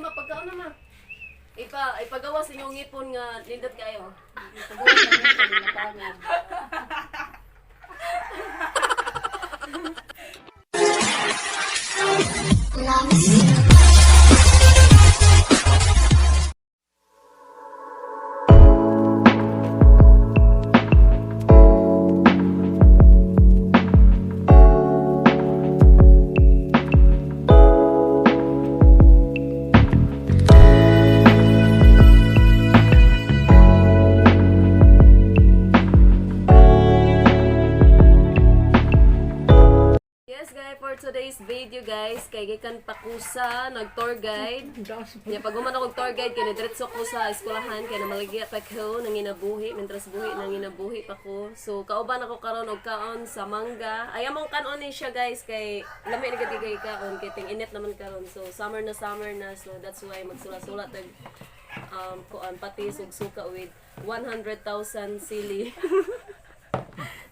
mapagkaon naman. Ipagawa sa inyong ngipon nga nindot kayo. Ipagawa sa ngipon nga pangod. For today's video guys, kay gikan pa ko sa nag-tour guide. Nya pag human ako tour guide kay diretso ko sa eskwelahan kay namaligya pa ko nang inabuhi, mentras buhi nang inabuhi pa ko. So kauban ako karon og kaon sa mangga. Ay among kanon ni siya guys kay lami ni gagigay kaon kay ting init naman karon. So summer na so that's why magsulat-sulat tag kuan patis ug suka with 100,000 sili.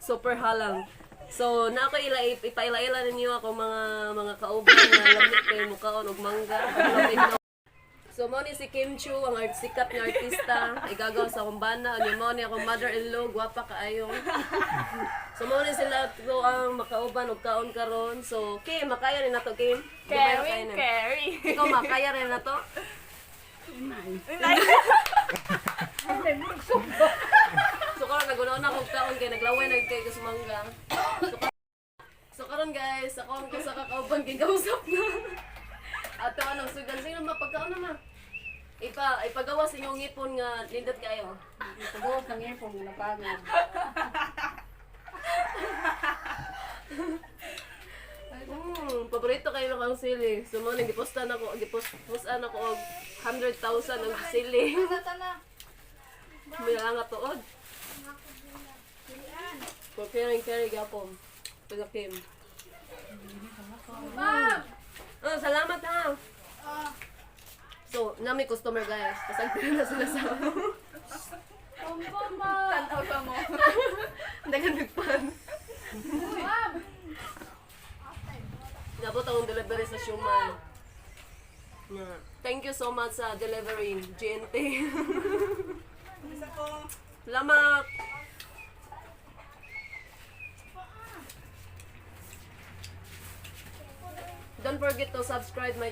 Super halang. So, na ako ipaila-ila ninyo ako mga kauban na lamit kayo mukaon og mangga. So, mo ni si Kim Chu, ang sikat na artista, igagaw sa kumbana. Ang mo ni akong mother-in-law, gwapa kaayo. So, mo ni sila to ang makauban og kaon karon. So, Kim, makaya rin na to, Kim? Carry. Ikaw, makaya rin na to? So karon nagunaon na kog taon kay naglaway nag kay sa mangga. So karon guys, ako ko sa kakauban kay kausap na. Ato anong sugan sino mapagkaon naman. Ipagawa sa inyong ngipon nga nindot kayo. Ipagawa sa ngipon nga pangod. Paborito kayo ng sili. So mo gipostan ako og 100,000 ang sili. May nga tuod. Carry gapon. Taga Kim. Oh, salamat ha. So, nami customer guys. Pasagpili na sila sa Tantaw ka mo. dagan nagpan. Nabot akong delivery sa Shuman. Thank you so much sa delivery, GNT. Salamat! Don't forget to subscribe my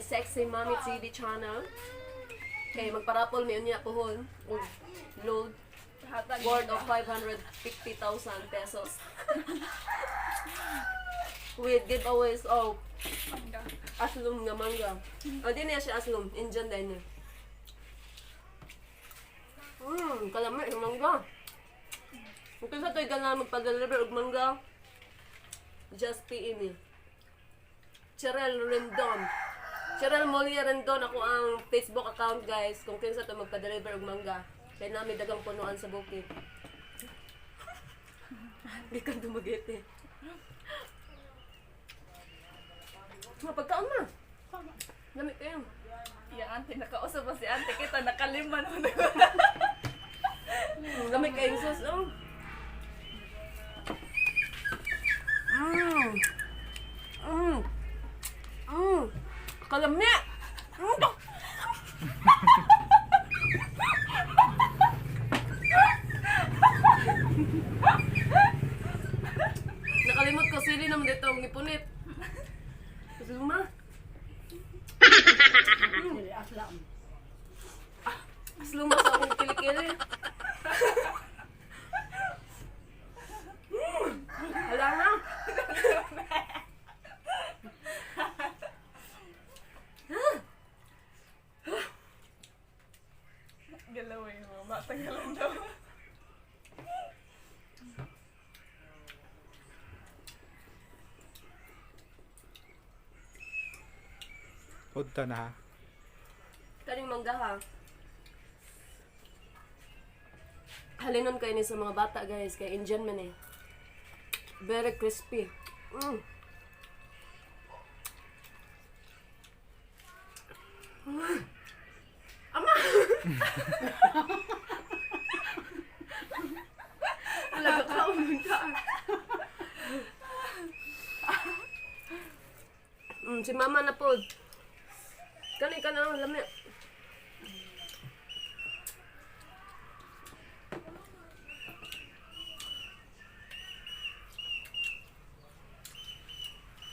Sexy Mommy TV channel. Okay, magparapol may unya puhon. Load. Worth of 550,000 pesos. With giveaways of aslum nga mangga. O, di niya siya aslum. Indian din niya. Kalamay yung mangga. Kung sa to'y gana magpa-deliver og mangga, just PM me. Cheryl Rendon. Cheryl Molia Rendon ako ang Facebook account guys. Kung kinsa to magpa-deliver og mangga. Kaya namin dagang punuan sa bukid. Di ka dumagete. Mapagkaon na. Lamit kayo. Yung auntie, nakausap ba si auntie kita, nakaliman mo. Lamit kayong sus. Oh. Kalami! Nakalimot ko sili naman dito ang ipunit. Kasi luma. Dili aslam. Mas luma sa akong kilikili. Hala na. Galawin mo, matagalan daw. Punta na ha. Kaning mangga ha. Halinon kayo ni sa mga bata guys, kay Indian man eh. Very crispy. Ama! Talaga ka, umunta. Si mama na po. Kani ka na lami.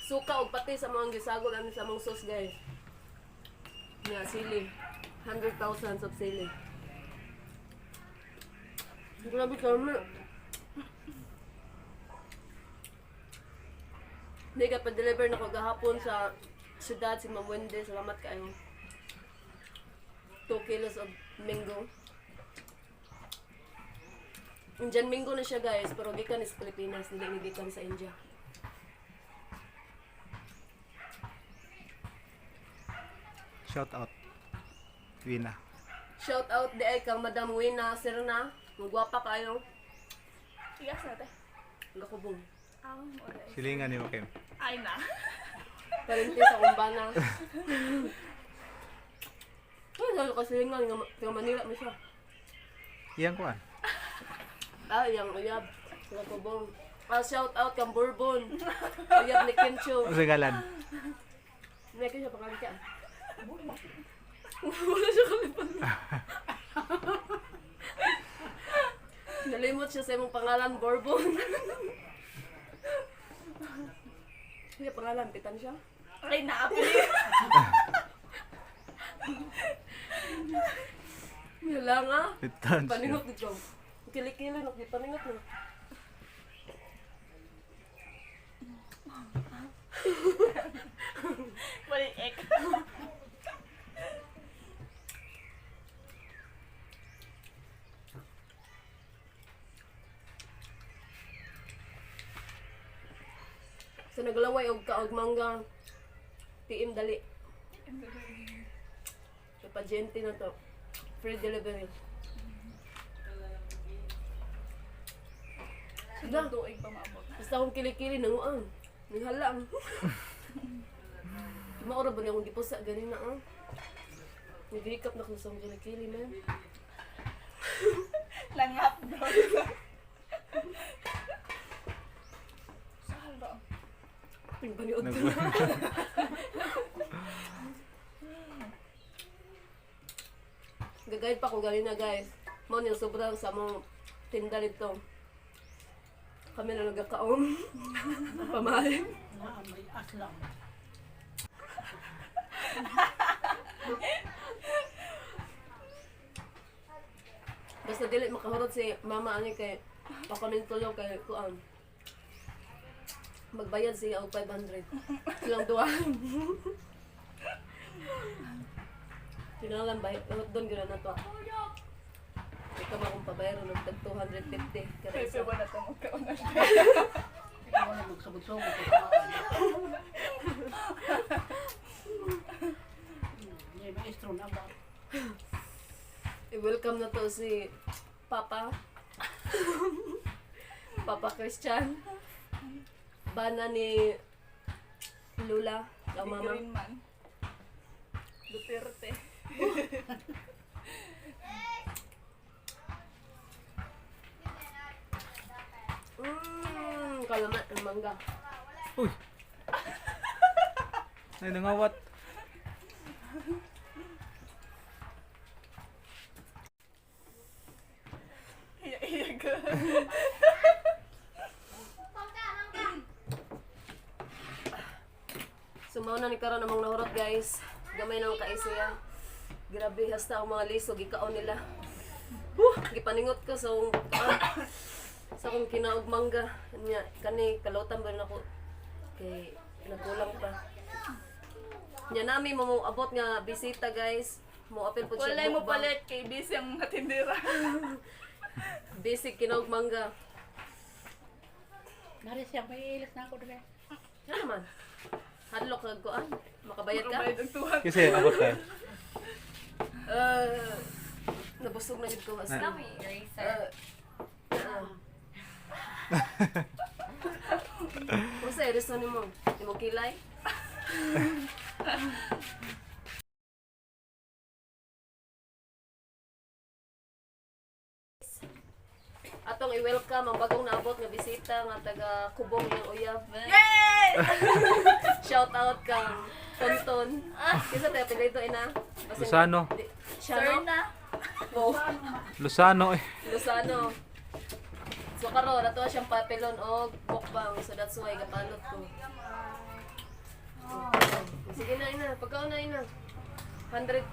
Suka og pati sa mga gisagol ani sa mong sauce guys. Nga sili. 100,000 of sili. Grabe kami. Hindi ka pa-deliver na ko gahapon sa syudad si Ma'am Wendy. Salamat kayo. 2 kilos of mango. Indian mango na siya guys, pero gikan is Pilipinas, hindi gikan sa India. Shout out. Wina. Shout out di ay kang Madam Wina Serna. Magwapa kayo. Tigas natin. Gakubong. Wala. Silingan ni Kim. Ay na. Parente sa kumbana. Ay, lalo kasi nga Manila mo siya. Iyang kuan. Ah, yung uyab. Gakubong. Shout out kang Bourbon. Uyab ni Kincho. Sa galan. Hindi ko siya pangalan ka. Wala siya kalipan. Nalimot siya sa imong pangalan, Bourbon. Hindi pangalan, pitan siya. Ay na. Wala nga. Pitan siya. Paningot dito. Kili-kili, paningot na. Wala ek. So naglaway og kaog mangga. PM dali. So pagente na to. Free delivery. Sunod tuig pa maabot. Basta akong kilikili nanguan. Nanghalang. Maura ba niya akong gipusa ganina ah. Nag-recap na ko sa akong kilikili man. Langap bro. Sahal ba? Paniod Nag- ko na. Gagayad pa ko ganina guys. Mo yung sobrang sa mong tinda nito. Kami na nagkakaon. Pamahin. Na may aslam. Basta dili makahurot si mama ani kay pakunin tulong kay kuan. Magbayad siya og 500. Silang duwa. Tinalan bayad pero doon gyud na to. Ikaw mo kung pabayaran ng tag 250 kada Pepe isa. ba na ito magkaunan? Ikaw na magsubod-subod. May maestro na ba? I-welcome na to si Papa. Papa Christian. Bana ni Lula. Ang mama. Green man. Duterte. Kalamat ang mangga. Uy. Ay, nangawat. Iya ka. Sumaw na ni karon namang nahurot guys. Gamay nang kaisiya. Grabe hasta ang mga lisog ikaon nila. Gipaningot ko sa sa akong kinaog mangga. Nya kani kalutan ba nako kay nagkulang pa. Nya nami mo abot nga bisita guys. Mo apil po siya. Walay mo mukbang. palit kay busy ang mga tindera. Basic kinaog mangga. Nari siya may ilis na ako doon. Ano naman? Hadlok kag kuan. Makabayad ka? Makabayad ang tuwan. Kasi abot ka. Nabusog na gid ko as. Kami, eraser. Kung sa eres ni mo, di mo kilay? Atong i-welcome ang bagong naabot nga bisita nga taga Kubong yung Uyab. Yay! Shout out kang Tonton. Kisa tayo apelido ina. Luzano. Siya Sir no? na. Oh, Lusano eh. Luzano. So karon ato siyang papelon og mukbang. So that's why gapalot ko. Sige na ina, pagkaon na ina. 100,000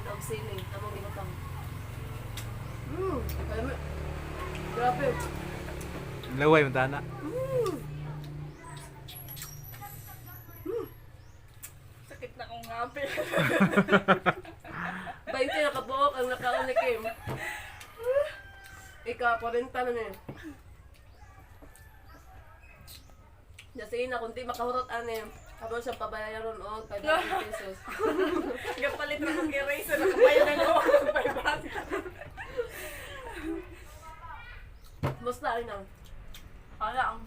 of sining. Among ginutang. Kalami. Grabe. Laway mo tana. Sakit na kong ngapil. 20 na kabuok ang nakaon ni Kim. Ika, 40 na eh. Kasi na, kung di makahurot ane, habang siyang pabayaron o 500 pesos. Gapalit na kong eraser. Nakabayan na ako ng 500. Musta rin ang? Ala ang.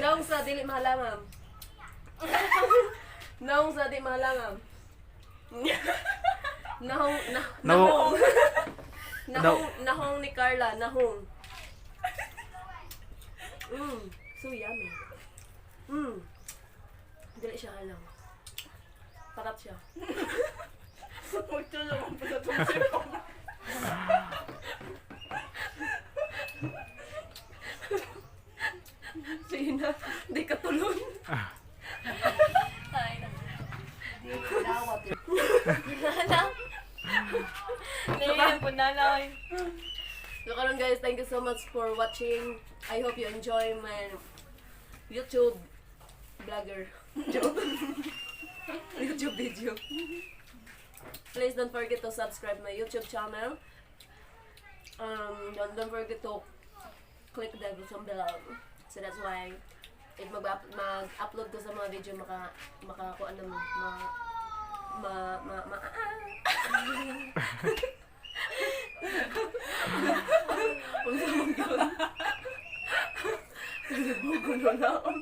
Naong sa dili mahalangam. Naong sa di mahalangam. Nahong, No. nahong ni Carla, nahong. So yummy. Dili siya halang. Parat siya. Magtulong ang pagkatong ko. Sige na, di ka tulon. Ay, Dawat. naiyan po nanay. So karon guys, thank you so much for watching. I hope you enjoy my YouTube vlogger. YouTube video. Please don't forget to subscribe my YouTube channel. Don't forget to click the button below. So that's why if mag-upload ko sa mga video makakuha na Unsa man gyud? Kalibugo na lang.